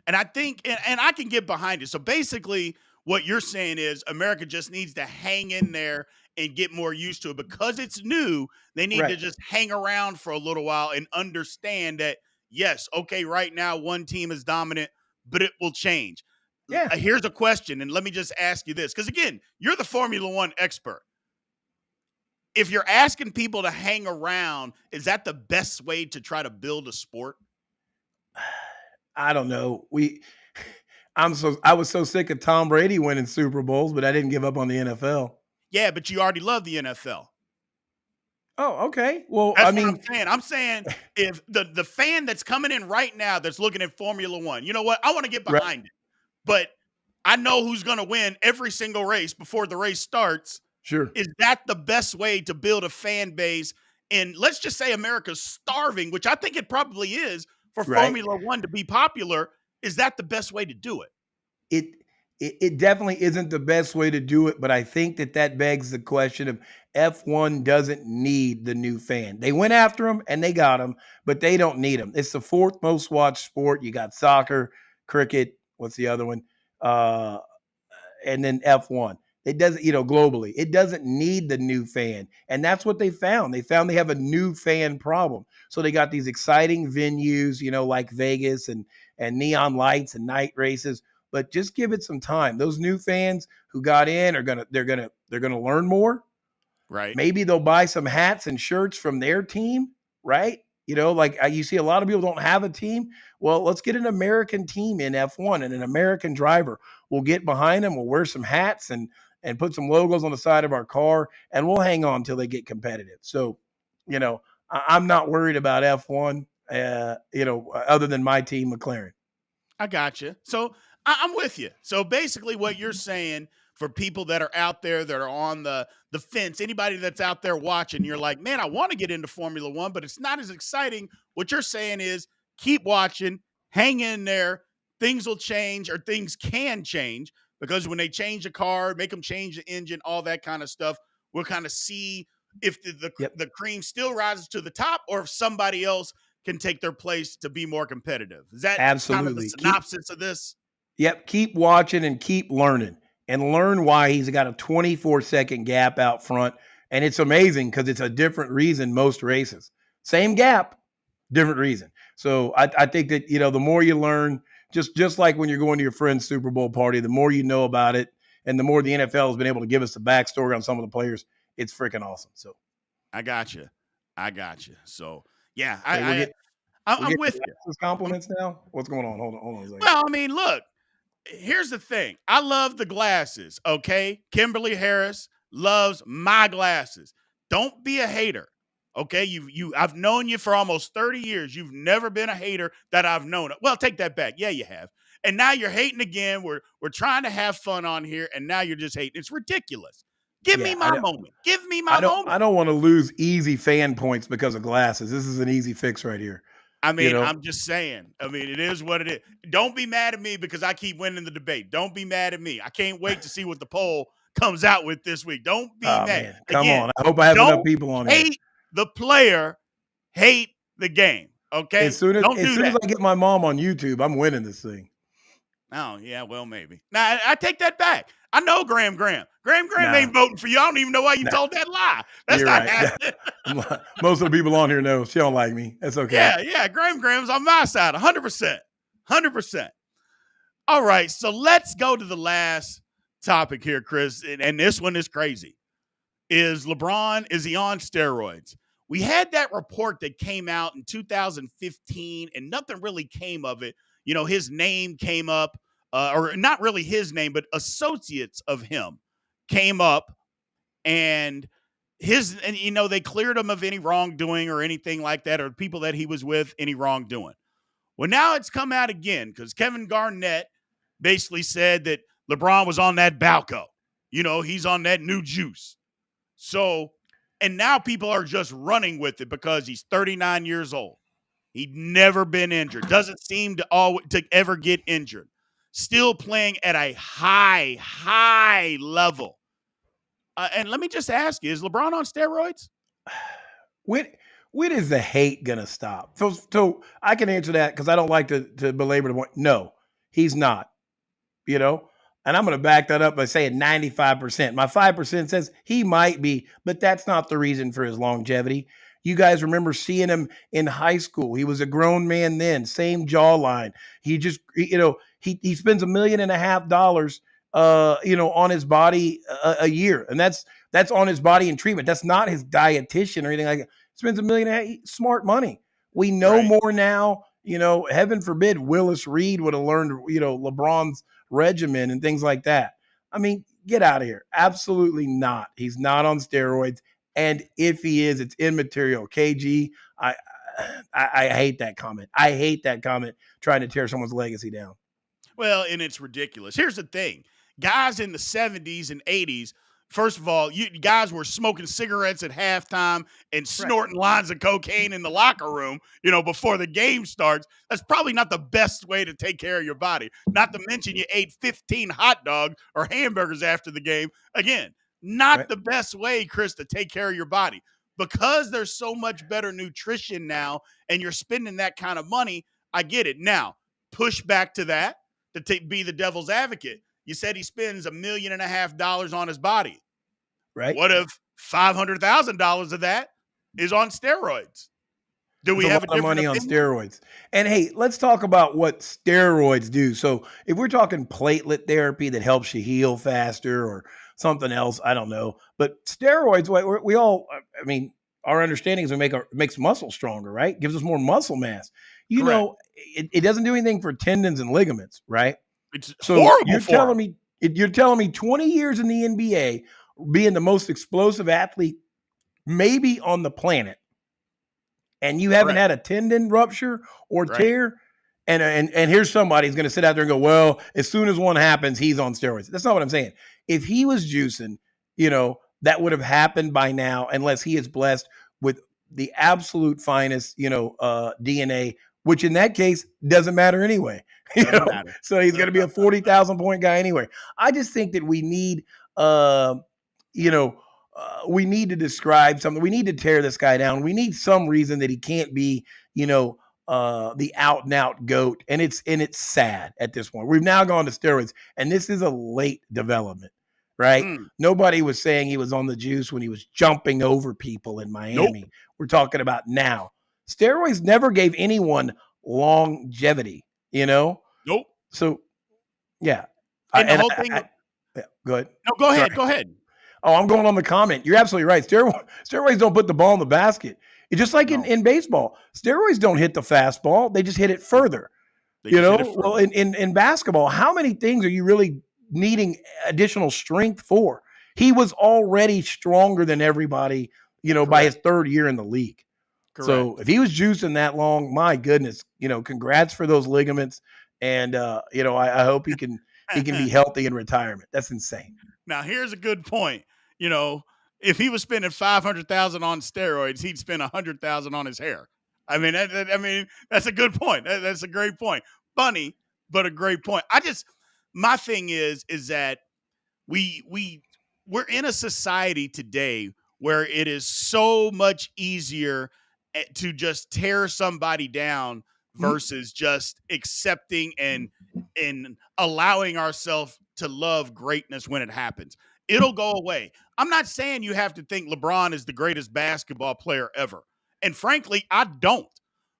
And I think, and I can get behind it. So basically, what you're saying is America just needs to hang in there and get more used to it because it's new. They need to Right? just hang around for a little while and understand that, yes, okay, right now one team is dominant, but it will change. Yeah. Here's a question, and let me just ask you this because, again, you're the Formula One expert. If you're asking people to hang around, is that the best way to try to build a sport? I don't know. I was so sick of Tom Brady winning Super Bowls, but I didn't give up on the NFL. Yeah, but you already love the NFL. Oh, okay. Well, I That's what I'm mean, saying. I'm saying if the fan that's coming in right now that's looking at Formula One, you know what? I want to get right, behind it. But I know who's going to win every single race before the race starts. sure, Is that the best way to build a fan base? And let's just say America's starving, which I think it probably is for right. Formula One to be popular. Is that the best way to do it? It, it definitely isn't the best way to do it, but I think that begs the question of F1 doesn't need the new fan. They went after him and they got him, but they don't need him. It's the fourth most watched sport. You got soccer, cricket. What's the other one? Uh, and then F1. It doesn't, globally, it doesn't need the new fan. And that's what they found. They found they have a new fan problem. So they got these exciting venues, like Vegas and neon lights and night races, but just give it some time. Those new fans who got in they're gonna learn more. Right. Maybe they'll buy some hats and shirts from their team, right? Like you see a lot of people don't have a team. Well, let's get an American team in F1 and an American driver. We'll get behind them. We'll wear some hats and put some logos on the side of our car, and we'll hang on until they get competitive. So, I'm not worried about F1. Other than my team, McLaren. I got you. So I'm with you. So basically, what you're saying for people that are out there that are on the fence, anybody that's out there watching, you're like, man, I want to get into Formula One, but it's not as exciting. What you're saying is keep watching, hang in there. Things will change, or things can change because when they change a car, make them change the engine, all that kind of stuff. We'll kind of see if Yep, the cream still rises to the top, or if somebody else can take their place to be more competitive. Is that kind of the absolutely. synopsis of this? Yep. Keep watching and keep learning and learn why he's got a 24-second gap out front. And it's amazing because it's a different reason most races. Same gap, different reason. So I think that, the more you learn, just like when you're going to your friend's Super Bowl party, the more you know about it and the more the NFL has been able to give us the backstory on some of the players, it's freaking awesome. So I got you. I got you. So yeah, hey, we're I'm getting with you. compliments now. What's going on? Hold on a second. Well, I mean, look, here's the thing. I love the glasses, okay? Kimberly Harris loves my glasses. Don't be a hater. Okay, I've known you for almost 30 years. You've never been a hater that I've known. Well, take that back. Yeah, you have. And now you're hating again. We're trying to have fun on here, and now you're just hating. It's ridiculous. Give me Yeah, my moment. Give me my I moment. don't want to lose easy fan points because of glasses. This is an easy fix right here. I You mean, know, I'm just saying. I mean, it is what it is. Don't be mad at me because I keep winning the debate. Don't be mad at me. I can't wait to see what the poll comes out with this week. Don't be oh mad. man, come Again, on. I hope I have enough don't people on here. hate the player, hate the game. Okay? Don't As do soon as that. I get my mom on YouTube, I'm winning this thing. Oh, yeah, well, maybe. Now, I take that back. I know Graham Graham. Graham Graham Nah, ain't voting for you. I don't even know why you nah, told that lie. That's you're not right. happening. Most of the people on here know she don't like me. That's okay. Yeah, Graham Graham's on my side, 100%. 100%. All right, so let's go to the last topic here, Chris, and this one is crazy. Is he on steroids? We had that report that came out in 2015, and nothing really came of it. His name came up, or not really his name, but associates of him came up, and they cleared him of any wrongdoing or anything like that, or people that he was with any wrongdoing. Well, now it's come out again because Kevin Garnett basically said that LeBron was on that Balco. He's on that new juice. So, and now people are just running with it because he's 39 years old. He'd never been injured. Doesn't seem to ever get injured. Still playing at a high level. And let me just ask you, is LeBron on steroids? When when is the hate gonna stop? So I can answer that because I don't like to belabor the point. No, he's not. You know, and I'm going to back that up by saying 95%. My 5% says he might be, but that's not the reason for his longevity. You guys remember seeing him in high school. He was a grown man then, same jawline. He spends $1.5 million, on his body a year. And that's on his body and treatment. That's not his dietitian or anything like that. Spends $1.5 million, smart money. We know Right. more now. Heaven forbid Willis Reed would have learned, LeBron's regimen and things like that. I mean, get out of here. Absolutely not. He's not on steroids. And if he is, it's immaterial. KG, I hate that comment. I hate that comment trying to tear someone's legacy down. Well, and it's ridiculous. Here's the thing. Guys in the 70s and 80s, first of all, you guys were smoking cigarettes at halftime and Right. snorting lines of cocaine in the locker room, before the game starts. That's probably not the best way to take care of your body. Not to mention you ate 15 hot dogs or hamburgers after the game. Again, not Right. the best way, Chris, to take care of your body. Because there's so much better nutrition now and you're spending that kind of money, I get it. Now, push back to that to be the devil's advocate. You said he spends $1.5 million on his body. Right. What if $500,000 of that is on steroids? Do we It's a have lot a of different money on opinion? steroids. And hey, let's talk about what steroids do. So if we're talking platelet therapy that helps you heal faster or something else, I don't know. But steroids, we all, I mean, our understanding is it makes muscle stronger, right? Gives us more muscle mass. Correct. It doesn't do anything for tendons and ligaments, right? It's So horrible for him. you're telling me 20 years in the NBA, being the most explosive athlete maybe on the planet, and you haven't Correct. had a tendon rupture or Right. tear, and here's somebody who's going to sit out there and go, well, as soon as one happens, he's on steroids. That's not what I'm saying. If he was juicing, that would have happened by now, unless he is blessed with the absolute finest, DNA, which in that case doesn't matter anyway. Doesn't matter. So he's going to be a 40,000 point guy anyway. I just think that we need, you know, we need to describe something. We need to tear this guy down. We need some reason that he can't be, the out and out goat, and it's sad at this point. We've now gone to steroids, and this is a late development, right? Mm, Nobody was saying he was on the juice when he was jumping over people in nope. Miami. We're talking about now. Steroids never gave anyone longevity, you know. Nope. So yeah, And the whole thing. yeah, go ahead. No, go Sorry. ahead. Go ahead. Oh, I'm going on the comment. You're absolutely right. Steroids don't put the ball in the basket. It's just like No, in baseball. Steroids don't hit the fastball. They just hit it further. they You just hit know, it well, further. in basketball, how many things are you really needing additional strength for? He was already stronger than everybody, by his Correct. third year in the league. So Correct. if he was juicing that long, my goodness, congrats for those ligaments. And I hope he can be healthy in retirement. That's insane. Now, here's a good point. You know, if he was spending 500,000 on steroids, he'd spend 100,000 on his hair. I mean, that's a good point. That's a great point. Funny, but a great point. My thing is that we're in a society today where it is so much easier to just tear somebody down Mhm. versus just accepting and allowing ourselves to love greatness when it happens. It'll go away. I'm not saying you have to think LeBron is the greatest basketball player ever. And frankly, I don't.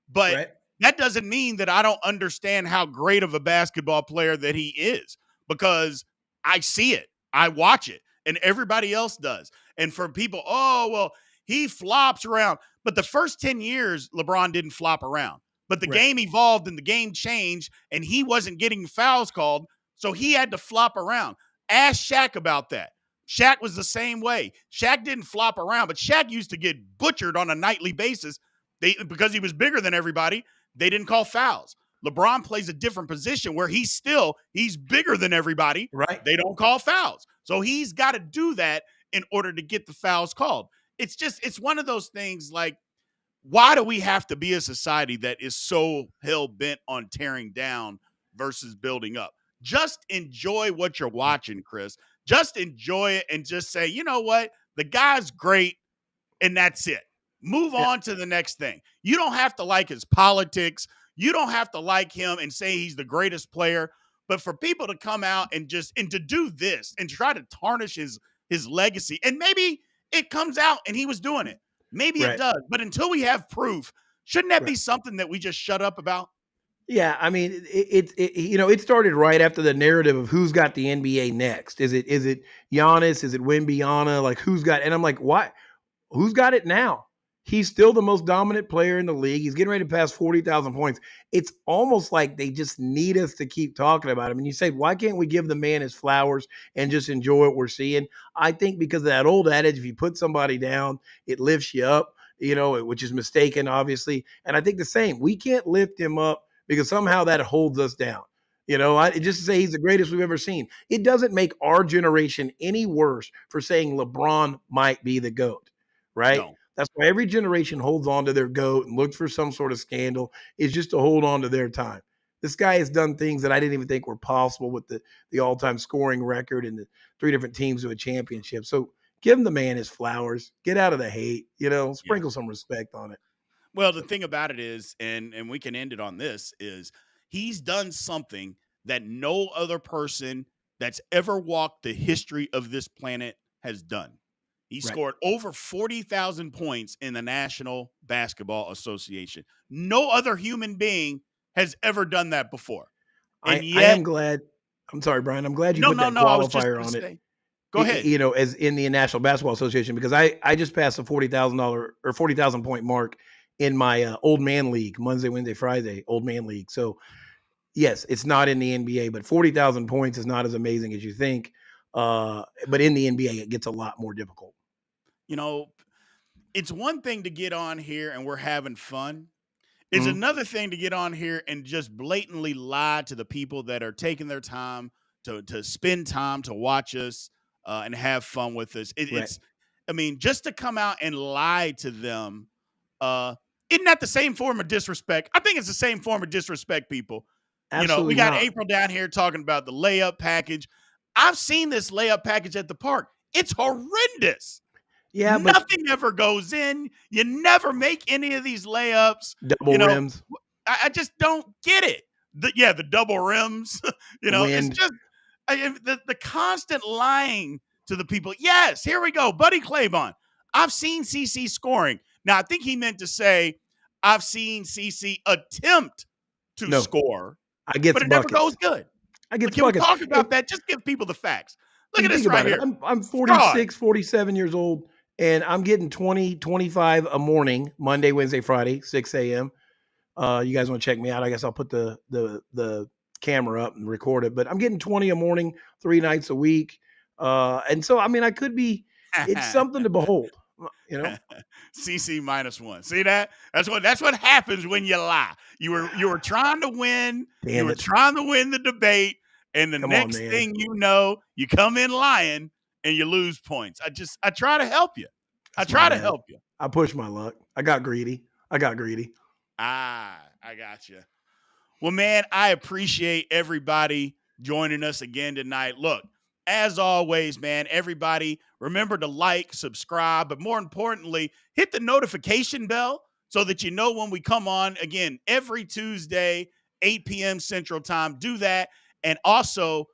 But Right. that doesn't mean that I don't understand how great of a basketball player that he is, because I see it. I watch it, and everybody else does. And for people, oh, well, he flops around. But the first 10 years, LeBron didn't flop around. But the Right. game evolved and the game changed, and he wasn't getting fouls called, so he had to flop around. Ask Shaq about that. Shaq was the same way. Shaq didn't flop around, but Shaq used to get butchered on a nightly basis because he was bigger than everybody. They didn't call fouls. LeBron plays a different position where he's bigger than everybody. Right. They don't call fouls. So he's got to do that in order to get the fouls called. It's one of those things like, why do we have to be a society that is so hell bent on tearing down versus building up? Just enjoy what you're watching, Chris. Just enjoy it and just say, you know what? The guy's great, and that's it. Move Yeah. on to the next thing. You don't have to like his politics. You don't have to like him and say he's the greatest player. But for people to come out and to do this and try to tarnish his legacy, and maybe it comes out and he was doing it. Maybe it Right. does. But until we have proof, shouldn't that Right. be something that we just shut up about? Yeah, I mean, it started right after the narrative of who's got the NBA next. Is it Giannis? Is it Wembyana? Like who's got? And I'm like, why? Who's got it now? He's still the most dominant player in the league. He's getting ready to pass 40,000 points. It's almost like they just need us to keep talking about him. And you say, why can't we give the man his flowers and just enjoy what we're seeing? I think because of that old adage, if you put somebody down, it lifts you up, which is mistaken, obviously. And I think the same. We can't lift him up because somehow that holds us down. Just to say he's the greatest we've ever seen. It doesn't make our generation any worse for saying LeBron might be the GOAT, right? No. That's why every generation holds on to their GOAT and looks for some sort of scandal, is just to hold on to their time. This guy has done things that I didn't even think were possible with the all-time scoring record and the 3 different teams to a championship. So give the man his flowers. Get out of the hate, Yeah. sprinkle some respect on it. Well, the thing about it is, and we can end it on this, is he's done something that no other person that's ever walked the history of this planet has done. He Right. scored over 40,000 points in the National Basketball Association. No other human being has ever done that before. And I yet, am glad. I'm sorry, Brian. I'm glad you no, put no, that no, I was just qualifier going to on it. say, go ahead. As in the National Basketball Association, because I just passed the $40,000 or 40,000 point mark in my old man league, Monday, Wednesday, Friday, old man league. So yes, it's not in the NBA, but 40,000 points is not as amazing as you think. But in the NBA, it gets a lot more difficult. You know, it's one thing to get on here and we're having fun. It's Mhm. another thing to get on here and just blatantly lie to the people that are taking their time to spend time to watch us and have fun with us. Right. I mean, just to come out and lie to them, uh, isn't that the same form of disrespect? I think it's the same form of disrespect, people. We Absolutely got not. April down here talking about the layup package. I've seen this layup package at the park. It's horrendous. Yeah, but Nothing ever goes in. You never make any of these layups. double You know, rims. I just don't get it. The double rims, it's Wind. just the constant lying to the people. Yes, here we go. Buddy Claybon. I've seen CC scoring. Now, I think he meant to say, I've seen CC attempt to No, score, I get but it never goes buckets. good. I get Can we buckets. talk about that? Just give people the facts. Look at You this think right about it. here. I'm Fraud. 46, 47 years old, and I'm getting 20, 25 a morning, Monday, Wednesday, Friday, 6 a.m. You guys want to check me out? I guess I'll put the camera up and record it. But I'm getting 20 a morning, 3 nights a week. And so, I mean, I could be. It's something to behold. CC -1. See that? That's what happens when you lie. You were trying to win. Damn you were it. trying to win the debate, and the Come on, next man. thing you know, you come in lying and you lose points. I try to help you. That's I try my to bad. help you. I pushed my luck. I got greedy. I got you. Well, man, I appreciate everybody joining us again tonight. Look, as always, man, everybody remember to like, subscribe, but more importantly, hit the notification bell so that you know when we come on again every Tuesday, 8 p.m. Central Time. Do that. And also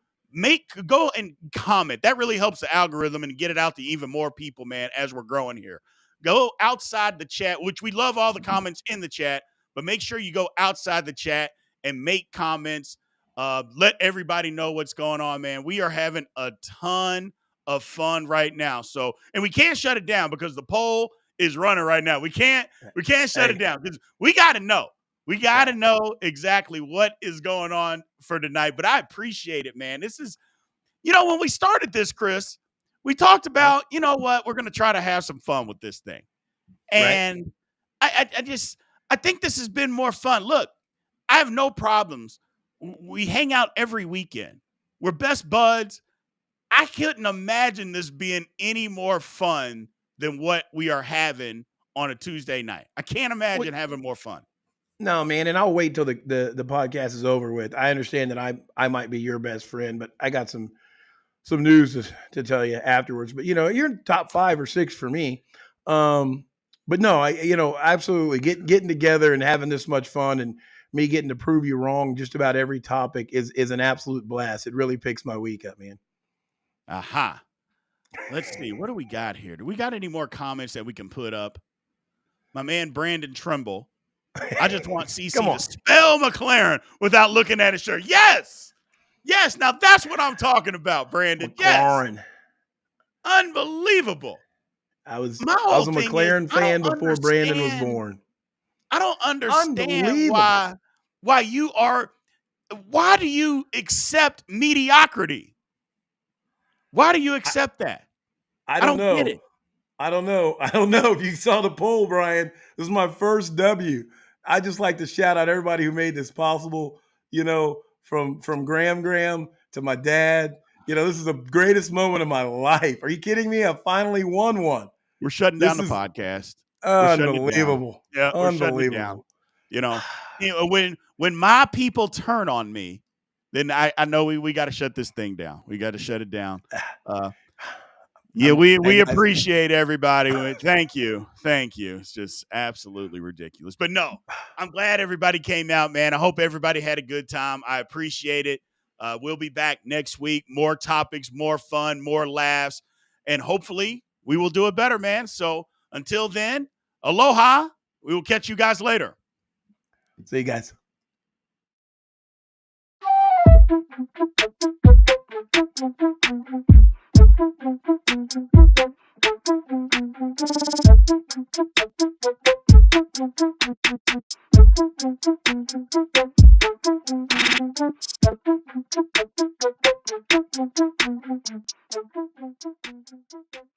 go and comment. That really helps the algorithm and get it out to even more people, man, as we're growing here. Go outside the chat, which we love all the comments in the chat, but make sure you go outside the chat and make comments. Let everybody know what's going on, man. We are having a ton of fun right now. So, and we can't shut it down because the poll is running right now. We can't shut it down because we got to know. We got to know exactly what is going on for tonight. But I appreciate it, man. This is, when we started this, Chris, we talked about, you know what, we're going to try to have some fun with this thing. And I think this has been more fun. Look, I have no problems. We hang out every weekend. We're best buds. I couldn't imagine this being any more fun than what we are having on a Tuesday night. I can't imagine having more fun. No, man, and I'll wait till the podcast is over with. I understand that I might be your best friend, but I got some news to tell you afterwards. But you're in top 5 or 6 for me. But no, absolutely getting together and having this much fun and me getting to prove you wrong just about every topic is an absolute blast. It really picks my week up, man. Aha. Let's see. What do we got here? Do we got any more comments that we can put up? My man Brandon Trimble. I just want CC to spell McLaren without looking at his shirt. Yes. Yes. Now that's what I'm talking about, Brandon. McLaren. Yes. Unbelievable. I was a McLaren fan before Brandon was born. I don't understand why do you accept mediocrity? Why do you accept that? I don't know. Get it. I don't know. I don't know if you saw the poll, Brian. This is my first W. I just like to shout out everybody who made this possible, from Graham to my dad. This is the greatest moment of my life. Are you kidding me? I finally won one. We're shutting down the podcast. Unbelievable. Yeah, unbelievable. When my people turn on me, then I know we got to shut this thing down. We got to shut it down. We appreciate everybody. Thank you. It's just absolutely ridiculous. But no, I'm glad everybody came out, man. I hope everybody had a good time. I appreciate it. We'll be back next week. More topics, more fun, more laughs, and hopefully we will do it better, man. So until then, aloha. We will catch you guys later. See you guys.